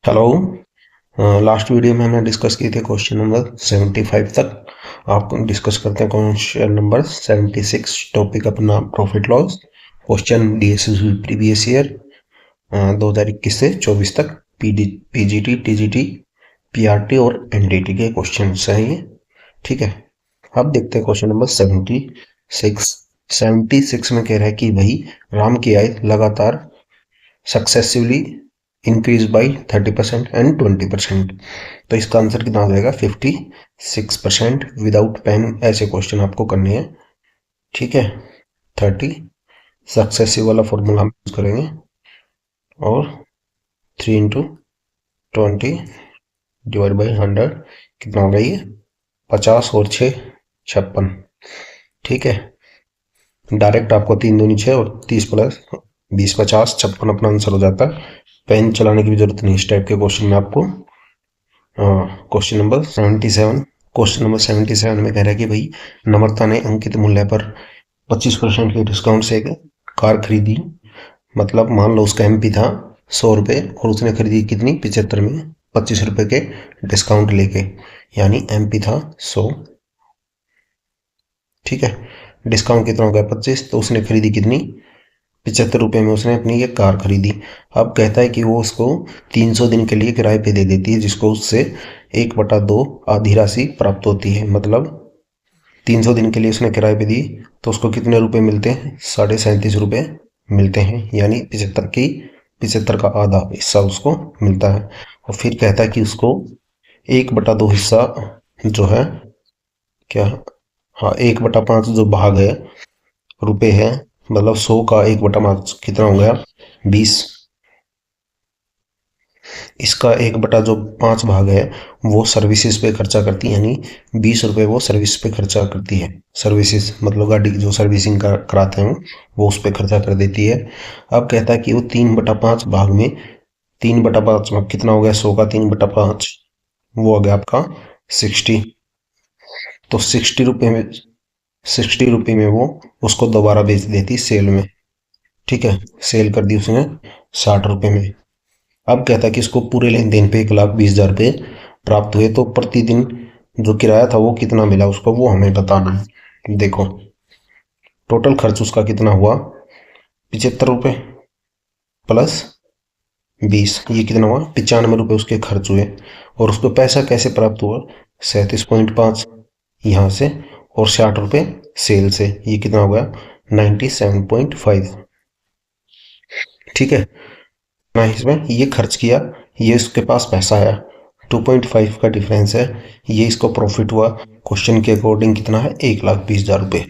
Hello. Last video में हमने discuss किए थे क्वेश्चन नंबर 75 तक। आप डिस्कस करते हैं क्वेश्चन नंबर 76। टॉपिक अपना profit loss. Question DSSB previous year 2021 से 24 तक। पीजीटी, टीजीटी, पीआरटी और एनडीटी के क्वेश्चन हैं ये। ठीक है, अब देखते हैं क्वेश्चन नंबर 76। 76 में कह रहा है कि भाई राम की आय लगातार सक्सेसिवली इंक्रीज बाई 30% एंड 20%। तो इसका आंसर कितना हो जाएगा? 56% विदाउट पेन। ऐसे क्वेश्चन आपको करने हैं। ठीक है, 30 सक्सेसिव वाला फॉर्मूला हम यूज करेंगे और 3 × 20 डिवाइड बाई 100 कितना होगा ये? 50 और 6 56। ठीक है, डायरेक्ट आपको 3 दूनी 6 और 30 प्लस 20 50 56 अपना आंसर हो जाता है। पेन चलाने की भी जरूरत नहीं इस टाइप के क्वेश्चन में आपको। Question number 77। क्वेश्चन नंबर 77 में कह रहा है कि भाई नम्रता ने अंकित मूल्य पर 25% के डिस्काउंट से एक कार खरीदी। मतलब मान लो उसका एमपी था 100 रुपये और उसने खरीदी कितनी? 75 में 25 रुपये के डिस्काउंट लेके, यानी एमपी था 100। ठीक है, डिस्काउंट कितना हो गया? 25। तो उसने खरीदी कितनी? 75 रुपये में उसने अपनी ये कार खरीदी। अब कहता है कि वो उसको 300 दिन के लिए किराए पे दे देती है, जिसको उससे 1/2 आधी राशि प्राप्त होती है। मतलब 300 दिन के लिए उसने किराए पे दी तो उसको कितने रुपए मिलते हैं? 37.5 रुपये मिलते हैं, यानी 75 का आधा हिस्सा उसको मिलता है। और फिर कहता है कि उसको 1/2 हिस्सा जो है क्या, हाँ 1/5 जो भाग है रुपए है, मतलब 100 का 1/5 कितना हो गया? 20। इसका 1/5 भाग है वो सर्विसेज पे खर्चा करती है, यानी 20 रुपये वो सर्विस पे खर्चा करती है। सर्विसेज मतलब गाड़ी की जो सर्विसिंग कराते हैं वो उस पर खर्चा कर देती है। अब कहता है कि वो 3/5 भाग में 3/5 में कितना हो गया? 100 का 3/5 वो हो गया आपका 60। तो 60 रुपये में वो उसको दोबारा बेच देती सेल में। ठीक है, सेल कर दी उसने 60 रुपये में। अब कहता है कि इसको पूरे लेन देन पे 1,20,000 रुपये प्राप्त हुए, तो प्रतिदिन जो किराया था वो कितना मिला उसको, वो हमें बताना है। देखो टोटल खर्च उसका कितना हुआ? 75 रुपये प्लस 20, ये कितना हुआ? 95 रुपये उसके खर्च हुए। और उसको पैसा कैसे प्राप्त हुआ? 37.5 यहाँ से और 60 रुपये सेल से, ये कितना हो गया? 97.5। ठीक है ना, इसमें ये खर्च किया, ये उसके पास पैसा आया, 2.5 का डिफरेंस है, ये इसको प्रॉफिट हुआ। क्वेश्चन के अकॉर्डिंग कितना है? 1,20,000 रुपये।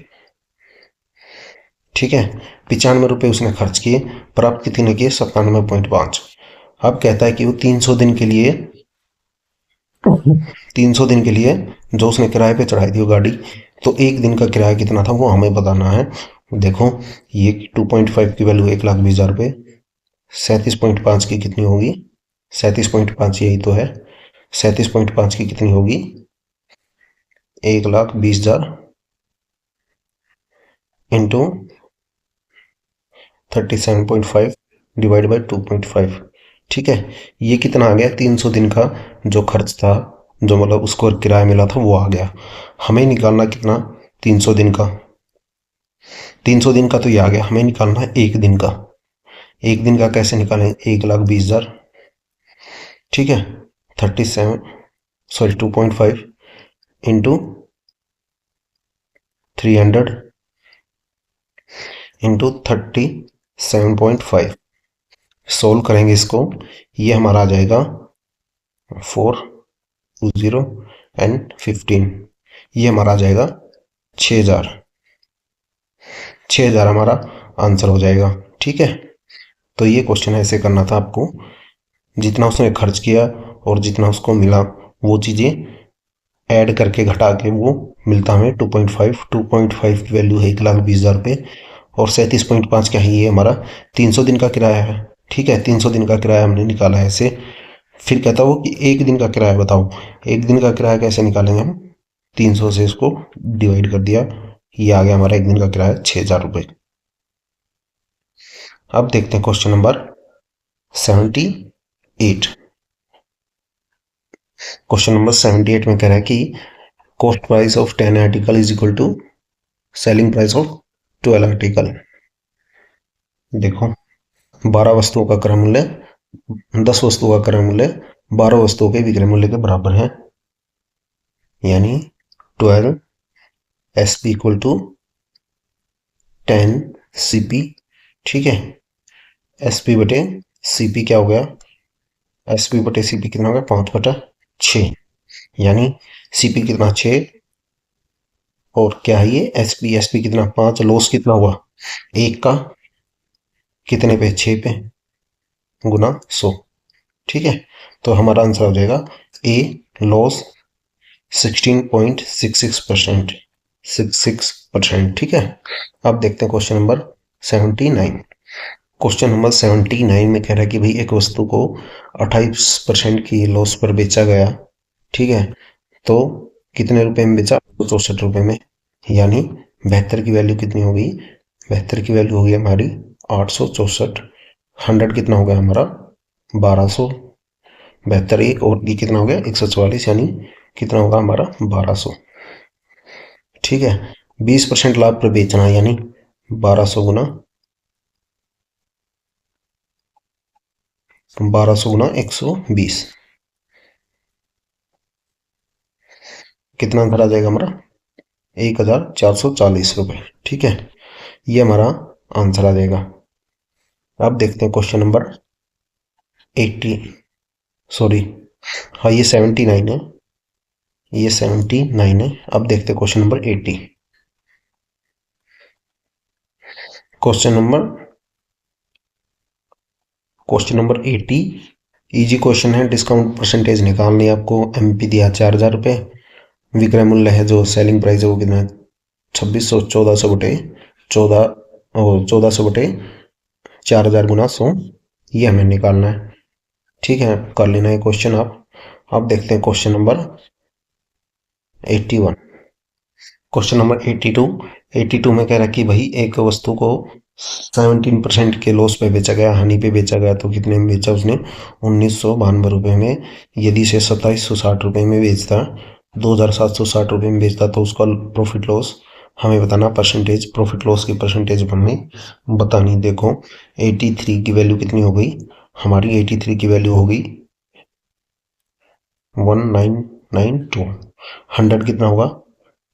ठीक है, 95 रुपये उसने खर्च किए, प्राप्त कितने किए? 97.5। अब कहता है कि वो 300 दिन के लिए जो उसने किराए पे चढ़ाई थी वो गाड़ी, तो एक दिन का किराया कितना था वो हमें बताना है। देखो ये 2.5 की वैल्यू 1,20,000 रुपये, 37.5 की कितनी होगी? 37.5 यही तो है। 37.5 की कितनी होगी? 1,20,000 इंटू 37.5 डिवाइड बाई 2.5। ठीक है, ये कितना आ गया? 300 दिन का जो खर्च था, जो मतलब उसको किराया मिला था वो आ गया। हमें निकालना कितना? 300 दिन का। 300 दिन का तो ये आ गया, हमें निकालना है एक दिन का। एक दिन का कैसे निकालें? 1,20,000। ठीक है, 2.5 इंटू 300 इंटू 37.5। सोल्व करेंगे इसको, ये हमारा आ जाएगा 4, 2, 0 एंड 15। ये हमारा आ जाएगा 6,000। 6,000 हमारा आंसर हो जाएगा। ठीक है, तो ये क्वेश्चन ऐसे करना था आपको, जितना उसने खर्च किया और जितना उसको मिला वो चीज़ें ऐड करके घटा के वो मिलता हमें 2.5। 2.5 की वैल्यू है 1,20,000 रुपये और 37.5 क्या है? ये हमारा 300 दिन का किराया है। ठीक है, 300 दिन का किराया हमने निकाला है ऐसे। फिर कहता हो कि एक दिन का किराया बताओ। एक दिन का किराया कैसे निकालेंगे हम? 300 से इसको डिवाइड कर दिया, ये आ गया हमारा एक दिन का किराया 6,000 रुपये। अब देखते हैं क्वेश्चन नंबर 78। क्वेश्चन नंबर 78 में कह रहा है कि cost price of 10 article is equal to selling price of 12 article. देखो 12 वस्तुओं का क्रय मूल्य 10 वस्तुओं का क्रय मूल्य 12 वस्तुओं के विक्रय मूल्य के बराबर है, यानी 12 S P equal to 10 C P. ठीक है, एस पी बटे सी पी क्या हो गया, एस पी बटे सी पी कितना हो गया 5/6, यानी सी पी कितना 6 और क्या है ये एस पी कितना 5, लॉस कितना हुआ 1 का कितने पे 6 पे गुना 100। ठीक है, तो हमारा आंसर हो जाएगा ए लॉस 16.66%, 66%। ठीक है, अब देखते हैं क्वेश्चन नंबर 79। क्वेश्चन नंबर 79 में कह रहा है कि भाई एक वस्तु को 28% की लॉस पर बेचा गया। ठीक है, तो कितने रुपए में बेचा 64 रुपए में, यानी 72 की वैल्यू कितनी होगी, 72 की वैल्यू होगी हमारी 864। 100 कितना हो गया हमारा 1200, 72 एक और ये कितना हो गया 144, यानी कितना होगा हमारा 1200। ठीक है, 20% लाभ पर बेचना, यानी 1200 गुना 120 कितना आंसर आ जाएगा हमारा 1440 रुपये। ठीक है, ये हमारा आंसर आ जाएगा। अब देखते हैं क्वेश्चन नंबर 80, सॉरी हाँ ये 79 है, ये 79 है। अब देखते हैं question number 80। Question number 80 easy question है। डिस्काउंट परसेंटेज निकालनी है आपको। एमपी दिया 4000 रुपये, विक्रय मूल्य है जो सेलिंग प्राइस है वो कितना है 2600, 1400 बटे 1400 बटे 4000 गुना 100, ये हमें निकालना है। ठीक है, कर लेना है क्वेश्चन आप। अब देखते हैं क्वेश्चन नंबर 81। क्वेश्चन नंबर 82 में कह रहा है कि भाई एक वस्तु को 17% के लॉस पे बेचा गया, हानि पे बेचा गया, तो कितने में बेचा उसने 1992 में। यदि इसे 2760 में बेचता, 2760 में बेचता, तो उसका प्रॉफिट लॉस हमें बताना, परसेंटेज प्रॉफिट लॉस की परसेंटेज हमें बतानी। देखो 83 की वैल्यू कितनी हो गई हमारी, 83 की वैल्यू हो गई 1992। 100 कितना होगा,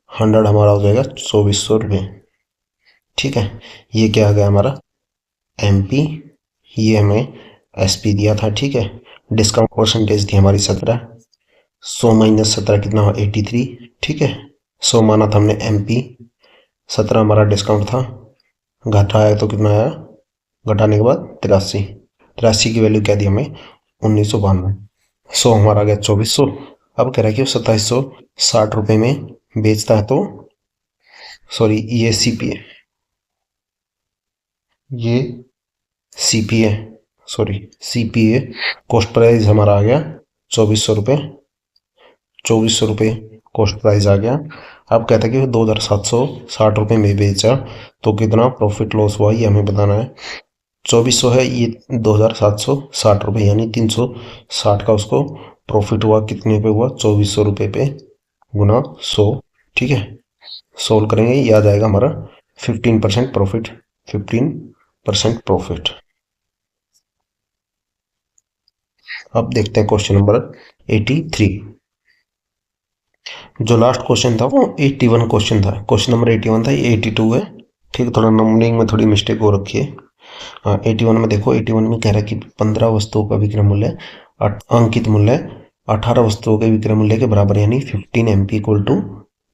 100 हमारा हो जाएगा 2400 रुपये। ठीक है, ये क्या आ गया हमारा एमपी, ये हमें एसपी दिया था। ठीक है, डिस्काउंट परसेंटेज थी हमारी 17, 100 माइनस 17 कितना हुआ 83। ठीक है, 100 माना था हमने एमपी, 17 हमारा डिस्काउंट था, घटाया तो कितना आया, घटाने के बाद 83, 83 की वैल्यू क्या दी हमें 1992। 100 हमारा आ गया 2400। अब कह रहा है कि 2760 में बेचता है, तो सॉरी ये सीपी है, ये सीपी है, सॉरी सीपी है। कॉस्ट प्राइस हमारा आ गया 2400 रुपये, 2400 रुपये कॉस्ट प्राइस आ गया। अब कहता है कि 2760 में बेचा, तो कितना प्रॉफिट लॉस हुआ ये हमें बताना है। 2400 है, ये 2760 यानी 360 का उसको प्रॉफिट हुआ, कितने पे हुआ 2400 पे गुना 100। ठीक है, सोल्व करेंगे, ये आ जाएगा हमारा 15% प्रॉफिट, 15% प्रॉफिट। अब देखते हैं क्वेश्चन नंबर 83। जो लास्ट क्वेश्चन था वो 81 क्वेश्चन था, क्वेश्चन नंबर 81 था, ये 82 है। ठीक है, थोड़ा नंबरिंग में थोड़ी मिस्टेक हो रखी है। हाँ 81 में देखो, 81 में कह रहा है कि 15 वस्तुओं का विक्रय मूल्य अंकित मूल्य 18 वस्तुओं के विक्रय मूल्य के बराबर, यानी 15 M P equal to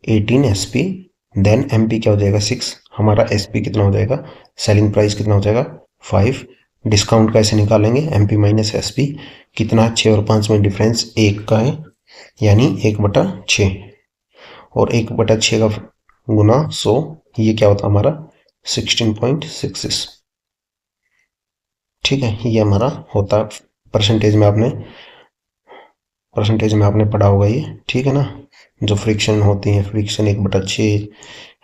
18 S P. Then M P क्या हो जाएगा 6, हमारा एस पी कितना हो जाएगा, सेलिंग प्राइस कितना हो जाएगा 5। डिस्काउंट कैसे निकालेंगे, M P minus S P, कितना 6 और 5 में डिफरेंस 1 का है, यानी 1/6, और 1/6 का गुना 100, ये क्या होता है हमारा 16.66। ठीक है, ये हमारा होता है परसेंटेज में आपने पढ़ा होगा ये। ठीक है ना, जो फ्रिक्शन होती है, फ्रिक्शन 1/6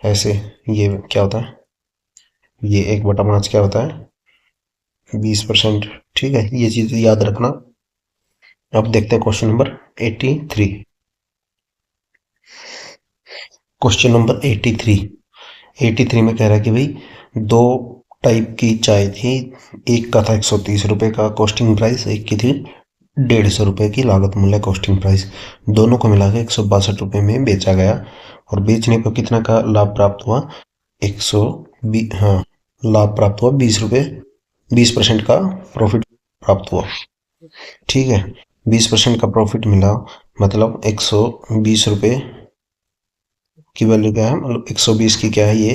ऐसे, ये क्या होता है, ये 1/5 क्या होता है 20%। ठीक है, ये चीज़ याद रखना। अब देखते हैं क्वेश्चन नंबर 83। Question number 83। 83 में कह रहा है कि भाई दो टाइप की चाय थी। एक का था 130 रुपये का कॉस्टिंग प्राइस, एक की थी 150 रुपये की लागत मूल्य कॉस्टिंग प्राइस। दोनों को मिला के 162 रुपये में बेचा गया और बेचने पर कितना का लाभ प्राप्त हुआ? 120। हाँ, लाभ प्राप्त हुआ 20 रुपये। 20% का प्रॉफिट प्राप्त हुआ। ठीक है, 20% का प्रॉफिट मिला, मतलब 120 रुपये की वैल्यू क्या है, मतलब 120 की क्या है ये,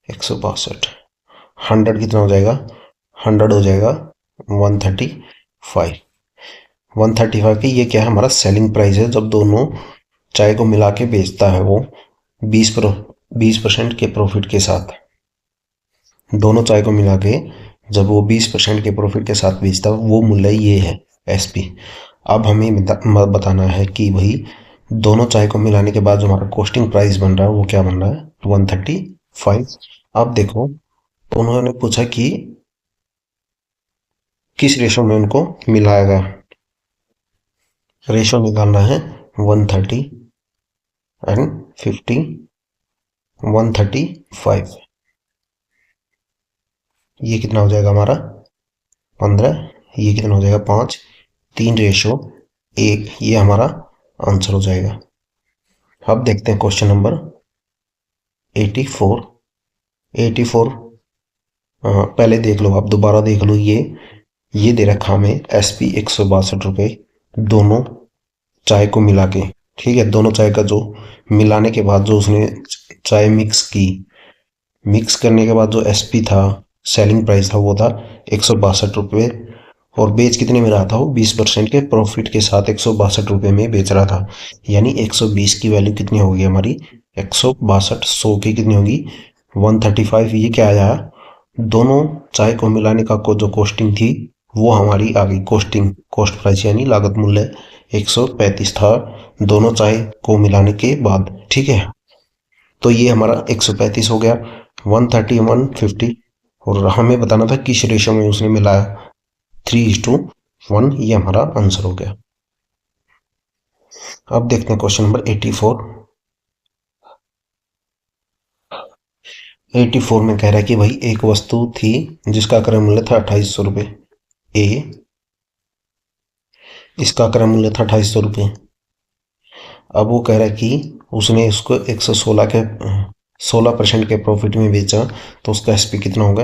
162। 100 कितना हो जाएगा? 100 हो जाएगा 135। 135 की ये क्या है, हमारा सेलिंग प्राइस है जब दोनों चाय को मिला के बेचता है वो 20% के प्रॉफिट के साथ। दोनों चाय को मिला के जब वो 20% के प्रॉफिट के साथ बेचता है वो मूल्य ये है एसपी। अब हमें बताना है कि भाई दोनों चाय को मिलाने के बाद जो हमारा कॉस्टिंग प्राइस बन रहा है वो क्या बन रहा है? 135। अब देखो, तो उन्होंने पूछा कि किस रेशो में उनको मिलाया गया। रेशो निकालना है 130 एंड 50, 135। ये कितना हो जाएगा हमारा? 15। ये कितना हो जाएगा? 5। 3:1। ये हमारा आंसर हो जाएगा। अब देखते हैं क्वेश्चन नंबर 84। 84 पहले देख लो, आप दोबारा देख लो। ये दे रखा हमें एसपी 162 रुपये दोनों चाय को मिला के। ठीक है, दोनों चाय का जो मिलाने के बाद जो उसने चाय मिक्स करने के बाद जो एसपी था, सेलिंग प्राइस था, वो था 162 रुपये। और बेच कितने में रहा था वो? 20% के प्रॉफिट के साथ 162 रुपये में बेच रहा था। यानी 120 की वैल्यू कितनी होगी हमारी? 162। 100 की कितनी होगी? 135। ये क्या आया? दोनों चाय को मिलाने का जो कॉस्टिंग थी वो हमारी आ गई। कॉस्ट प्राइस यानी लागत मूल्य 135 था दोनों चाय को मिलाने के बाद। ठीक है, तो ये हमारा 135 हो गया। 130, 150। और हमें बताना था किस रेशो में उसने मिलाया, 3:1। ये हमारा आंसर हो गया। अब देखते हैं क्वेश्चन नंबर 84। 84 में कह रहा है कि भाई एक वस्तु थी जिसका क्रय मूल्य था 2800 रुपये। ए, इसका क्रय मूल्य था 2800 रुपये। अब वो कह रहा है कि उसने उसको 116 के 16% के प्रॉफिट में बेचा, तो उसका एसपी कितना होगा?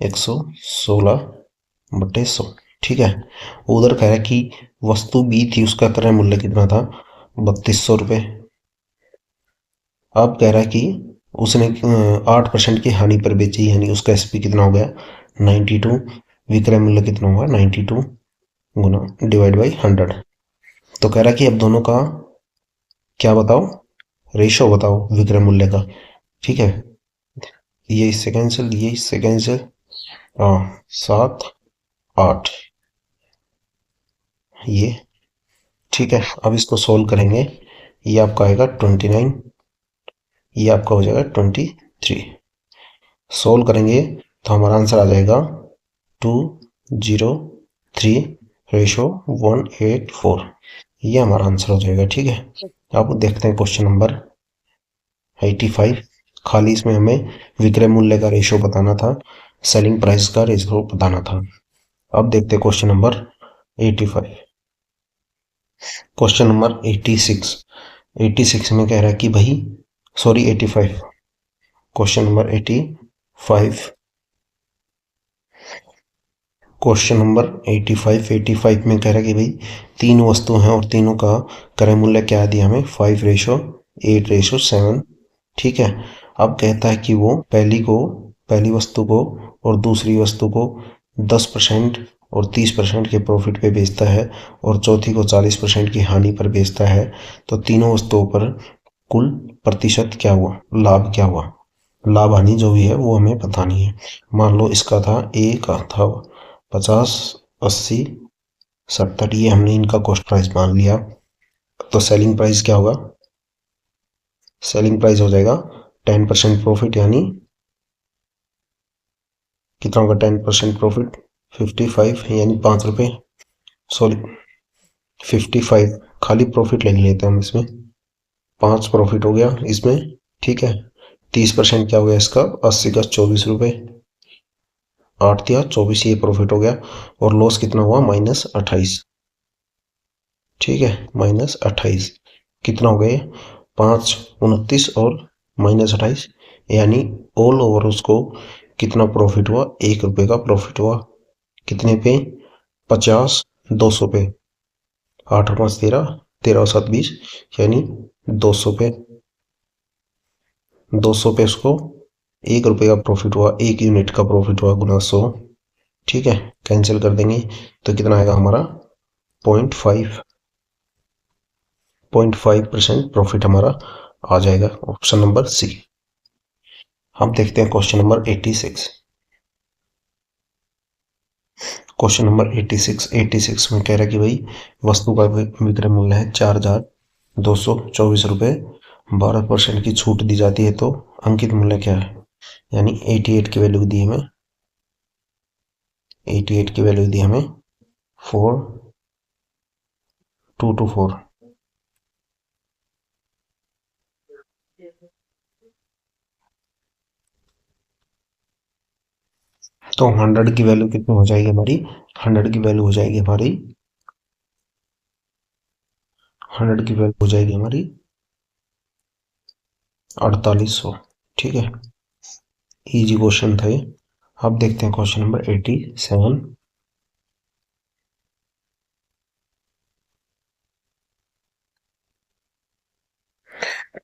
116/100। ठीक है, उधर कह रहा है कि वस्तु बी थी, उसका क्रय मूल्य कितना था? 3200 रुपये। अब कह रहा है कि उसने 8% की हानि पर बेची, यानी उसका एसपी कितना हो गया? 92। विक्रय मूल्य कितना होगा? 92 गुना डिवाइड बाई 100। तो कह रहा है कि अब दोनों का क्या बताओ, रेशो बताओ विक्रय मूल्य का। ठीक है, ये इससे कैंसिल, ये इससे कैंसिल। हाँ, 7, 8 ये। ठीक है, अब इसको सोल्व करेंगे। ये आपका आएगा 29, ये आपका हो जाएगा 23। सोल्व करेंगे तो हमारा आंसर आ जाएगा 203/184। ये हमारा आंसर हो जाएगा। ठीक है, अब देखते हैं क्वेश्चन नंबर 85। खाली इसमें हमें विक्रय मूल्य का रेशो बताना था, सेलिंग प्राइस का रेशो बताना था। अब देखते हैं क्वेश्चन नंबर 85। Question number 86। 86 में कह रहा है कि भाई, sorry 85, question number 85। Question number 85 में कह रहा है कि भाई तीन वस्तु हैं और तीनों का क्रय मूल्य क्या दिया हमें? 5:8:7। ठीक है, अब कहता है कि वो पहली वस्तु को और दूसरी वस्तु को 10% और 30% के प्रॉफिट पे बेचता है और चौथी को 40% की हानि पर बेचता है। तो तीनों वस्तुओं पर कुल प्रतिशत क्या हुआ, लाभ क्या हुआ? लाभ हानि जो भी है वो हमें बतानी है। मान लो इसका था, ए का था 50, 80, 70। ये हमने इनका कॉस्ट प्राइस मान लिया। तो सेलिंग प्राइस क्या होगा? सेलिंग प्राइस हो जाएगा 10% प्रॉफिट, यानी कितना होगा 10% प्रॉफिट? 55, यानी 5 रुपये। सॉरी, 55 खाली प्रॉफिट ले लेते हैं हम इसमें। 5 प्रॉफिट हो गया इसमें, ठीक है। 30% क्या हो गया इसका, 80 का 24 रुपये, 8 दिया 24, ये प्रॉफिट हो गया। और लॉस कितना हुआ, -28, ठीक है, -28। कितना हो गए, 5, 29 और -28, यानी ऑल ओवर उसको कितना प्रॉफिट हुआ, 1 रुपये का प्रॉफिट हुआ। कितने पे, 50, 200 पे, 8 और 5 13, 13 और 7 20, यानी 200 पे, 200 पे उसको 1 रुपये का प्रॉफिट हुआ, 1 यूनिट का प्रॉफिट हुआ गुना 100, ठीक है। कैंसिल कर देंगे तो कितना आएगा हमारा, 0.5% प्रॉफिट हमारा आ जाएगा, ऑप्शन नंबर सी। हम देखते हैं क्वेश्चन नंबर 86। क्वेश्चन नंबर 86 में कह रहा है कि भाई वस्तु का विक्रय मूल्य है 4,224 रुपये, 12% की छूट दी जाती है तो अंकित मूल्य क्या है। यानी 88 की वैल्यू दी हमें, 88 की वैल्यू दी हमें 4224। तो 100 की वैल्यू कितनी हो जाएगी हमारी, 100 की वैल्यू हो जाएगी हमारी, 100 की वैल्यू हो जाएगी हमारी 4800, ठीक है। इजी क्वेश्चन था ये। अब देखते हैं question number 87।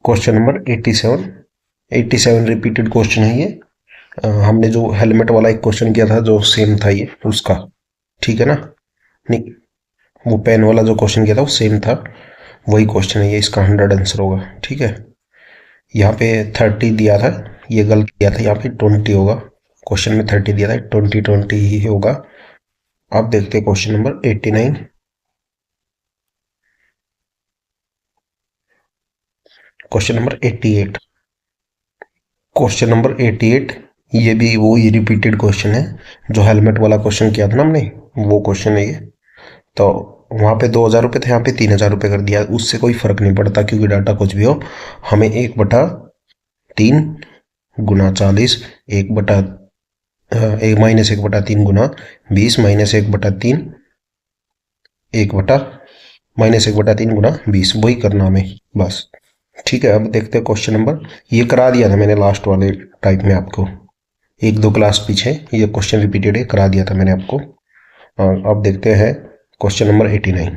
Question number 87 repeated question है ये। हमने जो हेलमेट वाला एक क्वेश्चन किया था जो सेम था ये उसका, ठीक है ना। नहीं, वो पेन वाला जो क्वेश्चन किया था वो सेम था, वही क्वेश्चन है ये, इसका 100 आंसर होगा, ठीक है। यहाँ पे 30 दिया था, ये गलत दिया था, यहाँ पे 20 होगा। क्वेश्चन में 30 दिया था, 20 ही होगा। अब देखते हैं question number 89। Question number 88। Question number 88, ये भी वो ही रिपीटेड क्वेश्चन है जो हेलमेट वाला क्वेश्चन किया था ना हमने, वो क्वेश्चन है ये। तो वहाँ पे 2,000 रुपये थे, यहाँ पे 3,000 रुपये कर दिया, उससे कोई फर्क नहीं पड़ता क्योंकि डाटा कुछ भी हो, हमें 1/3 गुना 40, एक बटा एक -1/3 गुना 20, -1/3, 20, वही करना हमें बस, ठीक है। अब देखते हैं क्वेश्चन नंबर, ये करा दिया था मैंने लास्ट वाले टाइप में आपको, 1-2 क्लास पीछे ये क्वेश्चन रिपीटेड है, करा दिया था मैंने आपको। अब देखते हैं क्वेश्चन नंबर 89।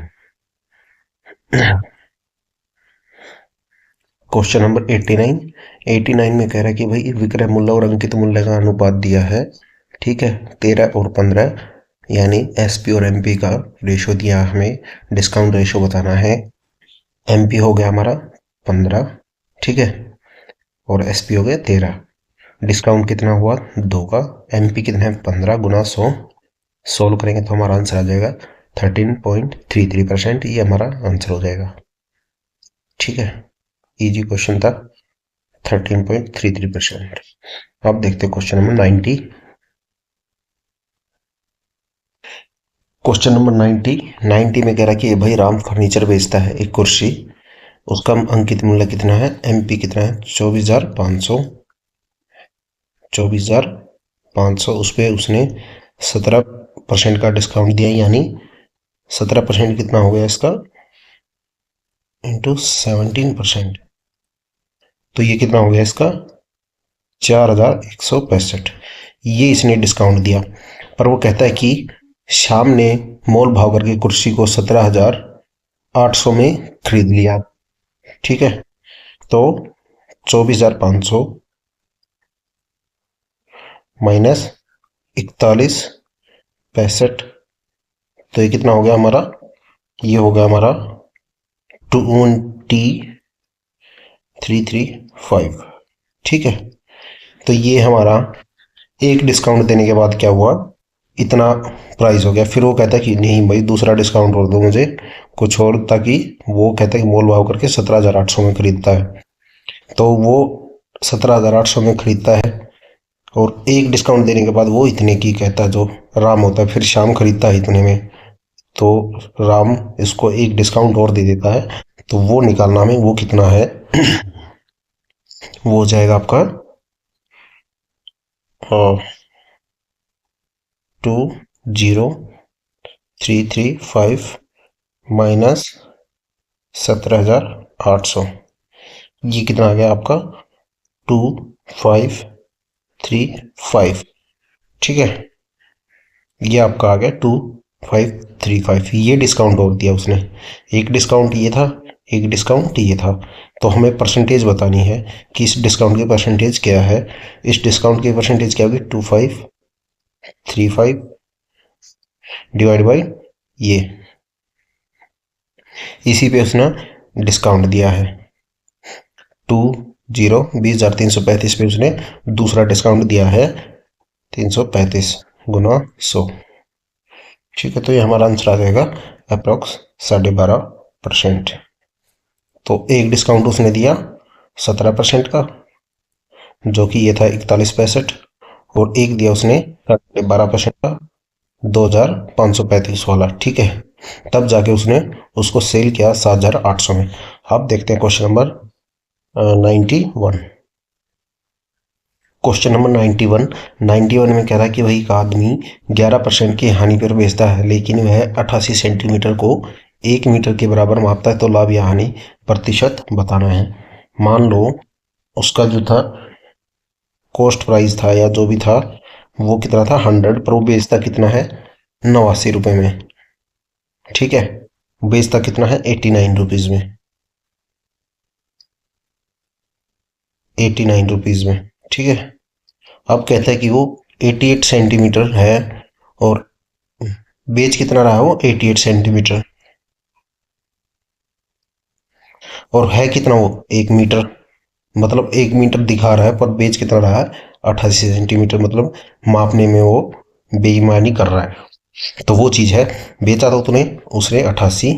क्वेश्चन नंबर 89 में कह रहा है कि भाई विक्रय मूल्य और अंकित मूल्य का अनुपात दिया है, ठीक है, 13 और 15, यानी एसपी और एमपी का रेशो दिया, हमें डिस्काउंट रेशो बताना है। एमपी हो गया हमारा 15, ठीक है, और एसपी हो गया 13। डिस्काउंट कितना हुआ, 2 का। एमपी कितना है, 15 गुना 100, सोल्व करेंगे तो हमारा आंसर आ जाएगा 13.33%, ये हमारा आंसर हो जाएगा, ठीक है। इजी क्वेश्चन था, 13.33%। अब देखते हैं क्वेश्चन नंबर 90। क्वेश्चन नंबर 90 में कह रहा है कि भाई राम फर्नीचर बेचता है एक कुर्सी, उसका अंकित मूल्य कितना है, एमपी कितना है, 24,500, 24,500। उस पर उसने 17% का डिस्काउंट दिया, यानी 17% कितना हो गया इसका, इंटू 17%, तो ये कितना हो गया इसका, 4,165। ये इसने डिस्काउंट दिया, पर वो कहता है कि श्याम ने मोल भाव करके कुर्सी को 17,800 में खरीद लिया, ठीक है। तो 24,500 माइनस 41,65, तो ये कितना हो गया हमारा, ये हो गया हमारा 23,335, ठीक है। तो ये हमारा एक डिस्काउंट देने के बाद क्या हुआ, इतना प्राइस हो गया। फिर वो कहता है कि नहीं भाई दूसरा डिस्काउंट और दो मुझे कुछ और, ताकि वो कहता है कि मोल भाव करके 17,800 में खरीदता है, तो वो 17,800 में खरीदता है, और एक डिस्काउंट देने के बाद वो इतने की कहता है, जो राम होता है, फिर शाम खरीदता है इतने में। तो राम इसको एक डिस्काउंट और दे देता है, तो वो निकालना हमें, वो कितना है वो हो जाएगा आपका 20,335 माइनस 17,800। ये कितना आ गया आपका 2535। ठीक है, ये आपका आ गया 2535। ये डिस्काउंट और दिया उसने, एक डिस्काउंट ये था, एक डिस्काउंट ये था। तो हमें परसेंटेज बतानी है कि इस डिस्काउंट की परसेंटेज क्या है। इस डिस्काउंट की परसेंटेज क्या होगी 2535 डिवाइड बाई ये, इसी पे उसने डिस्काउंट दिया है 20,20,335 पे उसने दूसरा डिस्काउंट दिया है 335 गुना 100। ठीक है, तो ये हमारा आंसर आ जाएगा अप्रोक्स 12.5%। तो एक डिस्काउंट उसने दिया 17% का, जो कि ये था 4165, और एक दिया उसने 12% का 2,535 वाला। ठीक है, तब जाके उसने उसको सेल किया 7,800 में। अब देखते हैं क्वेश्चन नंबर 91। Question number 91। 91 में कह रहा है कि वही एक आदमी 11% की हानि पर बेचता है, लेकिन वह 88 सेंटीमीटर को 1 मीटर के बराबर मापता है, तो लाभ या हानि प्रतिशत बताना है। मान लो उसका जो था कॉस्ट प्राइस था या जो भी था वो कितना था 100, पर वो बेचता कितना है 89 रुपए में। ठीक है, बेचता कितना है 89 रुपीज में, 89 रुपीज में। ठीक है, अब कहता है कि वो 88 सेंटीमीटर है, और बेच कितना रहा है वो 88 सेंटीमीटर, और है कितना वो 1 मीटर। मतलब 1 मीटर दिखा रहा है पर बेच कितना रहा है 88 सेंटीमीटर, मतलब मापने में वो बेईमानी कर रहा है। तो वो चीज है, बेचा तो तूने उसने 88,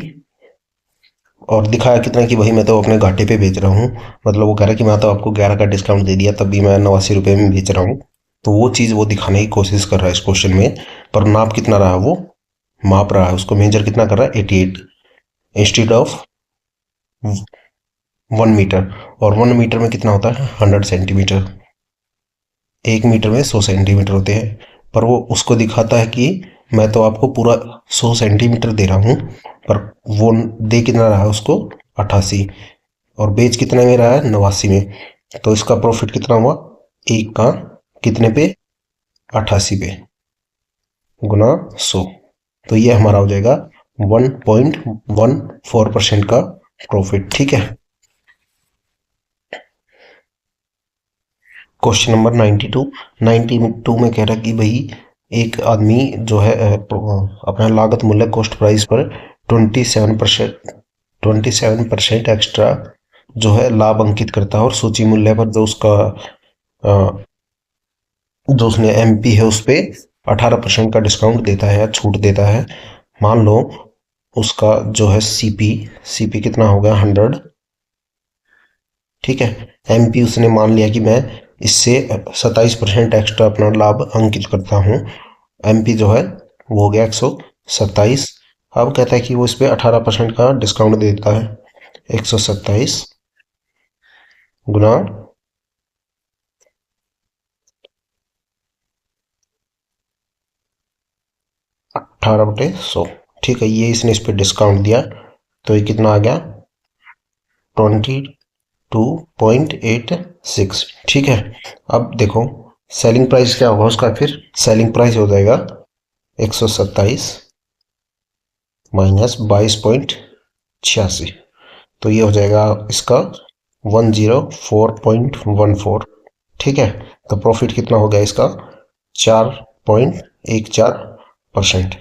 और दिखाया कितना कि भाई मैं तो अपने घाटे पे बेच रहा हूँ। मतलब वो कह रहा है कि मैं तो आपको 11 का डिस्काउंट दे दिया तब भी मैं 89 रुपये में बेच रहा हूँ। तो वो चीज़ वो दिखाने की कोशिश कर रहा है इस क्वेश्चन में। पर नाप कितना रहा, वो माप रहा है, उसको मेजर कितना कर रहा है 88 इंस्टेड ऑफ 1 मीटर। और 1 मीटर में कितना होता है 100 सेंटीमीटर, 1 मीटर में 100 सेंटीमीटर होते हैं। पर वो उसको दिखाता है कि मैं तो आपको पूरा 100 सेंटीमीटर दे रहा हूँ, पर वो दे कितना रहा है उसको 88, और बेच कितने में रहा है 89 में। तो इसका प्रॉफिट कितना हुआ, एक का कितने पे 88 पे गुना 100। तो ये हमारा हो जाएगा 1.14% का प्रॉफिट। ठीक है, क्वेश्चन नंबर 92। 92 में कह रहा है कि भाई एक आदमी जो है अपना लागत मूल्य कॉस्ट प्राइस पर 27% एक्स्ट्रा जो है लाभ अंकित करता है, और सूची मूल्य पर जो उसने एमपी है उस पे 18% का डिस्काउंट देता है या छूट देता है। मान लो उसका जो है सीपी, सीपी कितना हो गया 100। ठीक है, एमपी उसने मान लिया कि मैं इससे 27% एक्स्ट्रा अपना लाभ अंकित करता हूँ। एमपी जो है वो हो गया 127। अब कहता है कि वो इस पे 18% का डिस्काउंट देता है, 127 गुना 18/100। ठीक है, ये इसने इस पे डिस्काउंट दिया, तो ये कितना आ गया 22.86। ठीक है, अब देखो सेलिंग प्राइस क्या होगा उसका, फिर सेलिंग प्राइस हो जाएगा 127 माइनस 22.86, तो ये हो जाएगा इसका 104.14। ठीक है, तो प्रॉफिट कितना हो गया इसका 4.14%।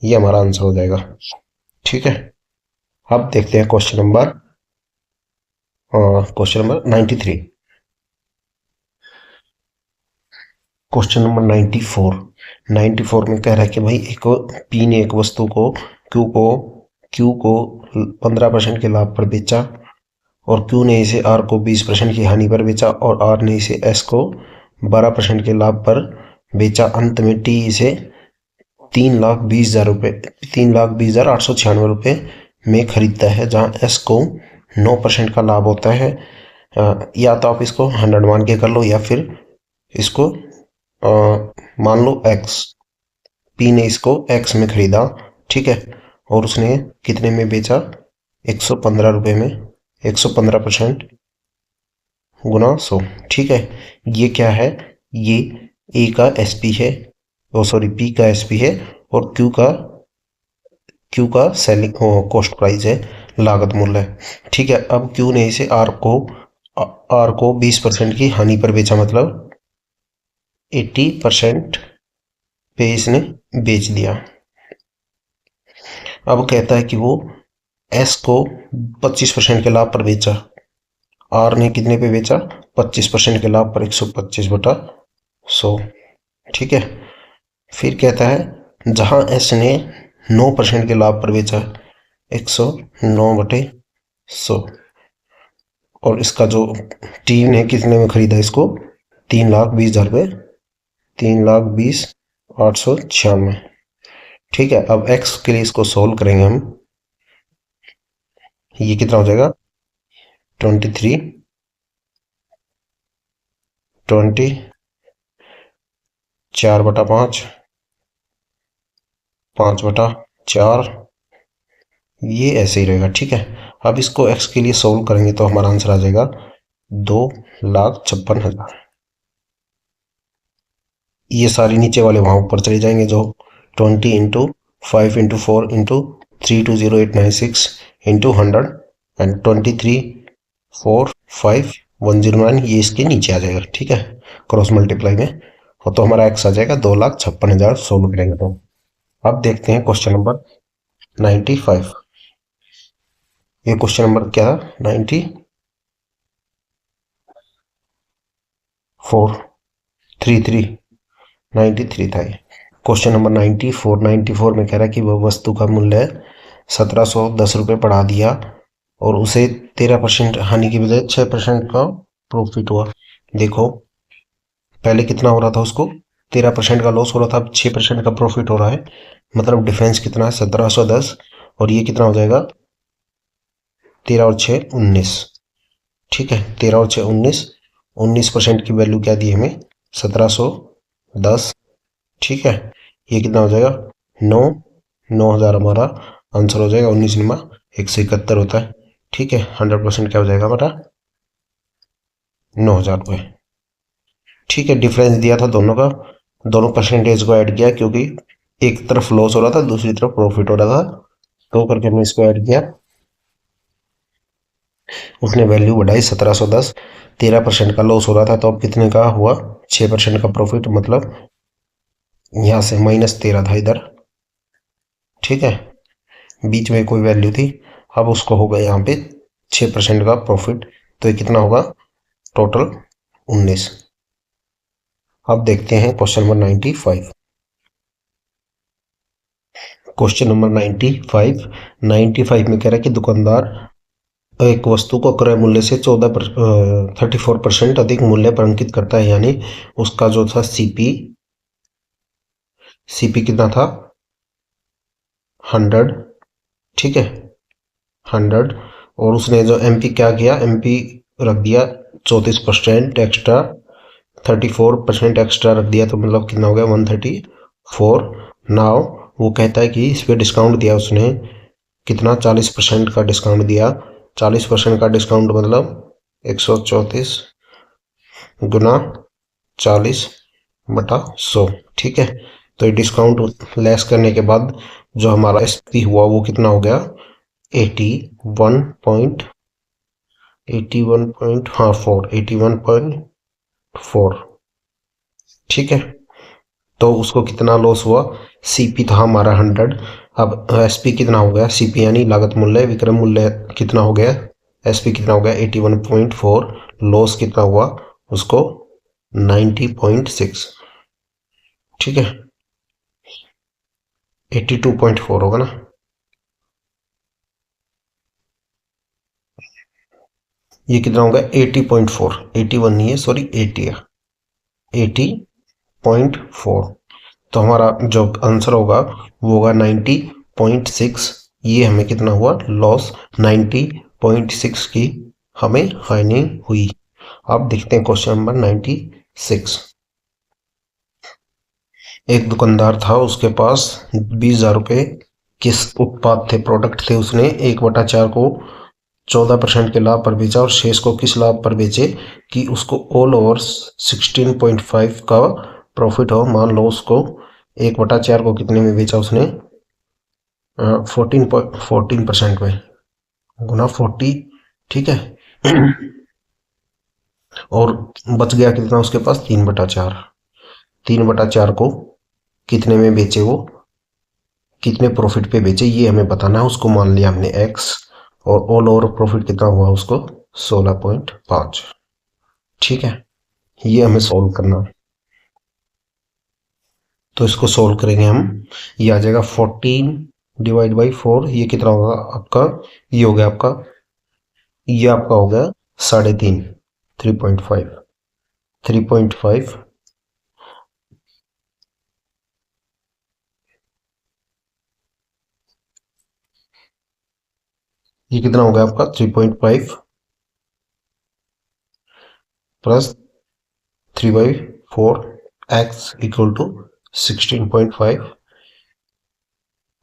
ये हमारा आंसर हो जाएगा। ठीक है, अब देखते हैं क्वेश्चन नंबर 93। Question number 94। 94 में कह रहा है कि भाई एक पी ने एक वस्तु को क्यू को 15% के लाभ पर बेचा, और क्यू ने इसे आर को 20% की हानि पर बेचा, और आर ने इसे एस को 12% के लाभ पर बेचा। अंत में टी इसे 3,20,000 रुपये, 3,20,896 रुपये में खरीदता है, जहाँ एस को 9% का लाभ होता है। या तो आप इसको 100 मान के कर लो, या फिर इसको मान लो एक्स। पी ने इसको एक्स में खरीदा, ठीक है, और उसने कितने में बेचा? 115 रुपये में। 115% गुना 100, ठीक है। ये क्या है? ये ए का एस पी है, सॉरी पी का एस पी है, और क्यू का सेलिंग कॉस्ट प्राइस है, लागत मूल्य है, ठीक है। अब क्यू ने इसे आर को 20% की हानि पर बेचा, मतलब 80% पे इसने बेच दिया। अब कहता है कि वो एस को 25% के लाभ पर बेचा। आर ने कितने पे बेचा? 25% के लाभ पर, 125/100, ठीक है। फिर कहता है जहां एस ने 9% के लाभ पर बेचा, 109/100, और इसका जो टीम ने कितने में खरीदा इसको? 3,20,000 रुपये, 3,20,896, ठीक है। अब एक्स के लिए इसको सोल्व करेंगे हम। ये कितना हो जाएगा? 23, 20, 4/5, 5/4, ये ऐसे ही रहेगा, ठीक है। अब इसको एक्स के लिए सोल्व करेंगे तो हमारा आंसर आ जाएगा 2,56,000। ये सारी नीचे वाले वहां ऊपर चले जाएंगे, जो 20 into 5 into 4 into 320,896 into 100 and 23,4,5,109, ये इसके नीचे आ जाएगा, ठीक है, क्रॉस मल्टीप्लाई में। और तो हमारा एक्स आ जाएगा 2,56,000 सोल्व करेंगे तो। अब देखते हैं क्वेश्चन नंबर 95। ये क्वेश्चन नंबर क्या था? 93 था ये। क्वेश्चन नंबर 94 में कह रहा है कि वह वस्तु का मूल्य 1,710 रुपये बढ़ा दिया और उसे 13% हानि की बजाय 6% का प्रॉफिट हुआ। देखो पहले कितना हो रहा था, उसको 13% का लॉस हो रहा था, अब 6% का प्रॉफिट हो रहा है, मतलब डिफरेंस कितना है? 1,710, और ये कितना हो जाएगा? 13 और 6 19, ठीक है। 13 और 6 19, 19% की वैल्यू क्या दी हमें? 1,710, ठीक है। ये कितना हो जाएगा? 9,000 हमारा आंसर हो जाएगा। 19 निमा 171 होता है, ठीक है। 100% क्या हो जाएगा हमारा? 9,000 रुपये, ठीक है। डिफरेंस दिया था दोनों का, दोनों परसेंटेज को ऐड किया, क्योंकि एक तरफ लॉस हो रहा था, दूसरी तरफ प्रॉफिट हो रहा था, तो करके हमने इसको ऐड किया। उसने वैल्यू बढ़ाई 1,710, 13% का लॉस हो रहा था, तो अब कितने का हुआ? 6% का प्रॉफिट, मतलब यहाँ से -13 था इधर, ठीक है, बीच में कोई वैल्यू थी, अब उसको होगा यहाँ पे 6% का प्रॉफिट, तो ये कितना होगा? टोटल 19। अब देखते हैं क्वेश्चन नंबर 95। क्वेश्चन नंबर 95 में कह रहा है कि दुकानदार एक वस्तु को क्रय मूल्य से 34% अधिक मूल्य पर अंकित करता है, यानी उसका जो था सीपी कितना था? 100, ठीक है, 100, और उसने जो एमपी क्या किया? एमपी रख दिया 34% एक्स्ट्रा, 34% एक्स्ट्रा रख दिया, तो मतलब कितना हो गया? 134। नाउ वो कहता है कि इस पर डिस्काउंट दिया उसने, कितना? 40% का डिस्काउंट दिया। 40% का डिस्काउंट मतलब 134 गुना 40/100, ठीक है। तो ये डिस्काउंट लेस करने के बाद जो हमारा एसपी हुआ वो कितना हो गया? 81.4, ठीक है। तो उसको कितना लॉस हुआ? सीपी था हमारा 100, अब एसपी कितना हो गया? सीपी यानी लागत मूल्य, विक्रय मूल्य कितना हो गया? एसपी कितना हो गया? 81.4, लॉस कितना हुआ उसको? 90.6, ठीक है, 82.4 होगा ना। ये कितना होगा? 80.4, 81 नहीं है, सॉरी 80 है, 80.4। तो हमारा जो आंसर होगा वो होगा 90.6। ये हमें कितना हुआ लॉस, 90.6 की हमें हानि हुई। अब देखते हैं क्वेश्चन नंबर 96। एक दुकानदार था, उसके पास 20,000 रुपये किस उत्पाद थे, प्रोडक्ट थे। उसने 1/4 को 14% के लाभ पर बेचा और शेष को किस लाभ पर बेचे कि उसको ऑल ओवर 16.5 का प्रॉफिट हो। मान लो उसको 1/4 को कितने में बेचा उसने, 14% में, गुना 40, ठीक है। और बच गया कितना उसके पास, 3/4। 3/4 को कितने में बेचे वो, कितने प्रॉफिट पे बेचे, ये हमें बताना है। उसको मान लिया हमने x, और ऑल ओवर प्रॉफिट कितना हुआ उसको 16.5, ठीक है। ये हमें सॉल्व करना है, तो इसको सॉल्व करेंगे हम। ये आ जाएगा 14/4, ये कितना होगा आपका, ये हो गया आपका, ये आपका हो गया 3.5, 3.5, 3.5, ये कितना हो गया आपका 3.5 प्लस 3/4, x इक्वल टू 16.5।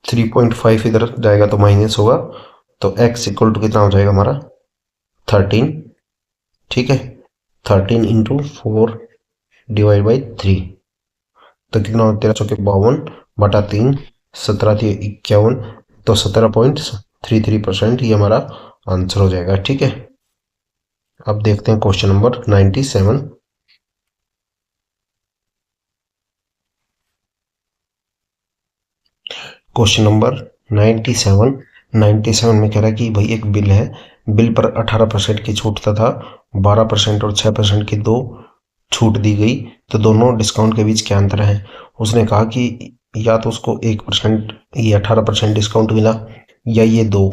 3.5 इधर जाएगा तो माइनस होगा, तो x इक्वल टू कितना हो जाएगा हमारा 13, ठीक है। 13 इंटू 4/3, तो कितना होता है 13/52, 17×3 = 51, तो 17.33% ये हमारा आंसर हो जाएगा, ठीक है। अब देखते हैं क्वेश्चन नंबर 97। क्वेश्चन नंबर 97 में कह रहा है कि भाई एक बिल है, बिल पर 18% की छूट तथा 12% और 6% की दो छूट दी गई, तो दोनों डिस्काउंट के बीच क्या अंतर है। उसने कहा कि या तो उसको 1%, ये 18% डिस्काउंट मिला, या ये दो,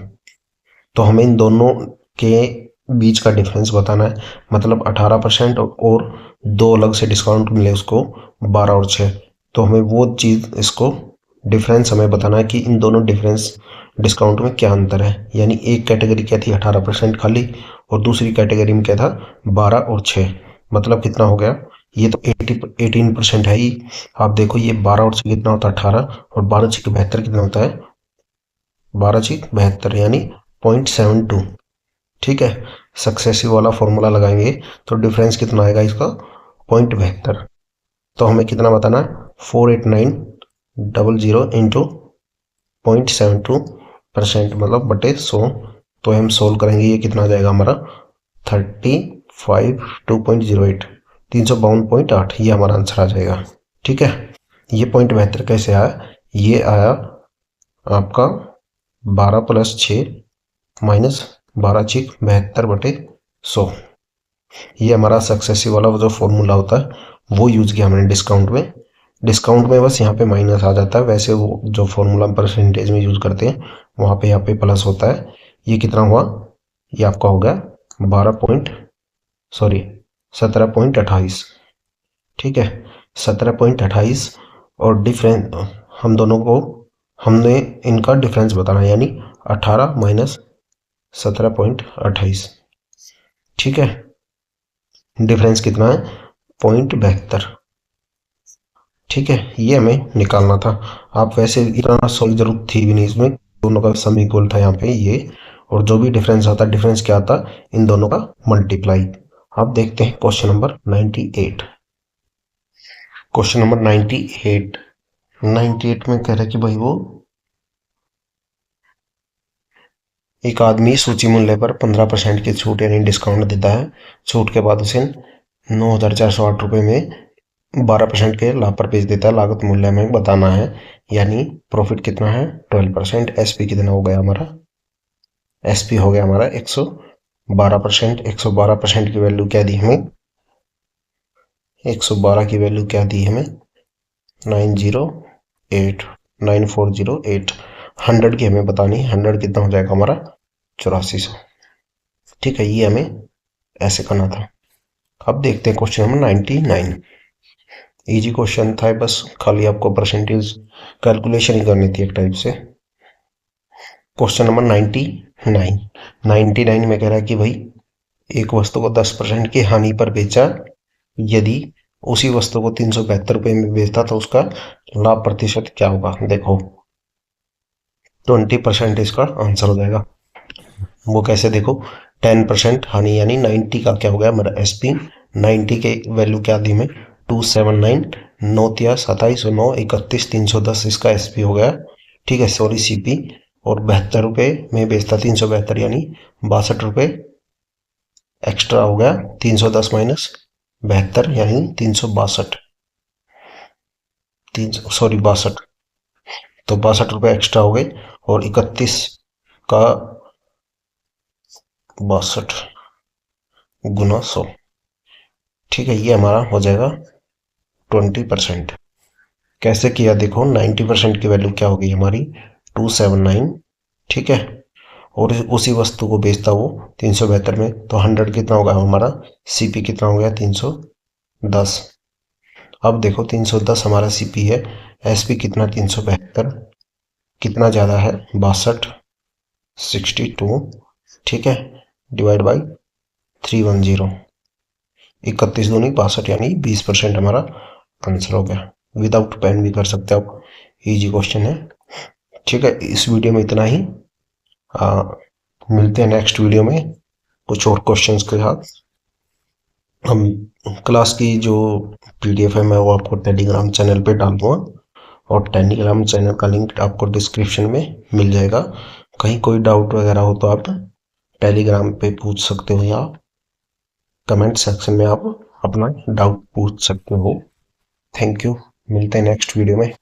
तो हमें इन दोनों के बीच का डिफरेंस बताना है। मतलब 18% और दो अलग से डिस्काउंट मिले उसको 12 और 6, तो हमें वो चीज़, इसको डिफरेंस हमें बताना है कि इन दोनों डिफरेंस डिस्काउंट में क्या अंतर है। यानी एक कैटेगरी क्या थी 18% खाली, और दूसरी कैटेगरी में क्या था 12 और 6, मतलब कितना हो गया, ये तो 18% है ही। आप देखो ये 12 और 6 कितना होता है 18, और 12×6 = 72 कितना होता है, 12×72 यानी 0.72, ठीक है। सक्सेसिव वाला फॉर्मूला लगाएंगे तो डिफरेंस कितना आएगा इसका 0.72, तो हमें कितना बताना है 48900 इंटू 0.72% मतलब बटे 100, तो हम सोल्व करेंगे, ये कितना आ जाएगा हमारा 352.08, 352.8, ये हमारा आंसर आ जाएगा, ठीक है। ये 0.72 कैसे आया, ये आया आपका 12 + 6 माइनस 12×6 = 72/100, ये हमारा सक्सेसिव वाला जो फॉर्मूला होता है वो यूज किया हमने डिस्काउंट में। डिस्काउंट में बस यहाँ पे माइनस आ जाता है, वैसे वो जो फॉर्मूला परसेंटेज में यूज करते हैं वहाँ पे यहाँ पे प्लस होता है। ये कितना हुआ, ये आपका हो गया 17.28, ठीक है, 17.28। और डिफरेंस हम दोनों को, हमने इनका डिफरेंस बताना है, यानी 18 माइनस 17.28, ठीक है। डिफरेंस कितना है 0.72, ठीक है, ये हमें निकालना था। आप वैसे इतना सॉल्व जरूरत थी भी नहीं इसमें, दोनों का सम इक्वल था यहाँ पे ये, और जो भी डिफरेंस आता, डिफरेंस क्या आता, इन दोनों का मल्टीप्लाई। अब देखते हैं क्वेश्चन नंबर 98। क्वेश्चन नंबर 98, 98 में कह रहा है कि भाई वो एक आदमी सूची मूल्य पर 15% की छूट यानी डिस्काउंट देता है। छूट के बाद उसे 9,408 रुपये में 12% के लाभ पर बेच देता है। लागत मूल्य हमें बताना है, यानी प्रॉफिट कितना है 12%। एसपी कितना हो गया हमारा, एसपी हो गया हमारा 112%। 112% की वैल्यू क्या दी हमें, 112 की वैल्यू क्या दी हमें 908, 9408। 100 की हमें बतानी है, 100 कितना हो जाएगा हमारा 8400, ठीक है। ये हमें ऐसे करना था। अब देखते हैं क्वेश्चन नंबर 99। इजी क्वेश्चन था, बस खाली आपको परसेंटेज कैलकुलेशन ही करनी थी एक टाइप से। Question number 99। 99 में कह रहा है कि भाई एक वस्तु को 10% की हानि पर बेचा, यदि उसी वस्तु को 372 रुपये में बेचता तो उसका लाभ प्रतिशत क्या होगा। देखो 20% इसका आंसर हो जाएगा। वो कैसे, देखो 10% हानि यानी 90 का क्या हो गया हमारा एस पी। 90 के वैल्यू क्या दी में 279, 9 27 और 9 31 310 इसका एस पी हो गया। ठीक है, सॉरी सी पी। और 72 रुपये में बेचता 372 यानी 62 रुपये एक्स्ट्रा हो गया। 310 माइनस 72 यानी 362, तीन सॉरी 62, तो 62 रुपये एक्स्ट्रा हो गए। और 31 का 62 गुना 100। ठीक है, ये हमारा हो जाएगा 20%। कैसे किया, देखो 90% की वैल्यू क्या होगी हमारी 279। ठीक है, और उसी वस्तु को बेचता वो 372 में, तो 100 कितना होगा हमारा, सीपी कितना हो गया 310। अब देखो 310 हमारा सीपी है, एसपी कितना 372, कितना ज़्यादा है 62, 62। ठीक है, डिवाइड बाई 310, 31 दूनी 62 यानी 20% हमारा आंसर हो गया। विदाउट पेन भी कर सकते हो आप, इजी क्वेश्चन है। ठीक है, इस वीडियो में इतना ही। मिलते हैं नेक्स्ट वीडियो में कुछ और क्वेश्चंस के साथ। हम क्लास की जो पीडीएफ है मैं वो आपको टेलीग्राम चैनल पे डाल दूँगा, और टेलीग्राम चैनल का लिंक आपको डिस्क्रिप्शन में मिल जाएगा। कहीं कोई डाउट वगैरह हो तो आप टेलीग्राम पे पूछ सकते हो, या कमेंट सेक्शन में आप अपना डाउट पूछ सकते हो। थैंक यू, मिलते हैं नेक्स्ट वीडियो में।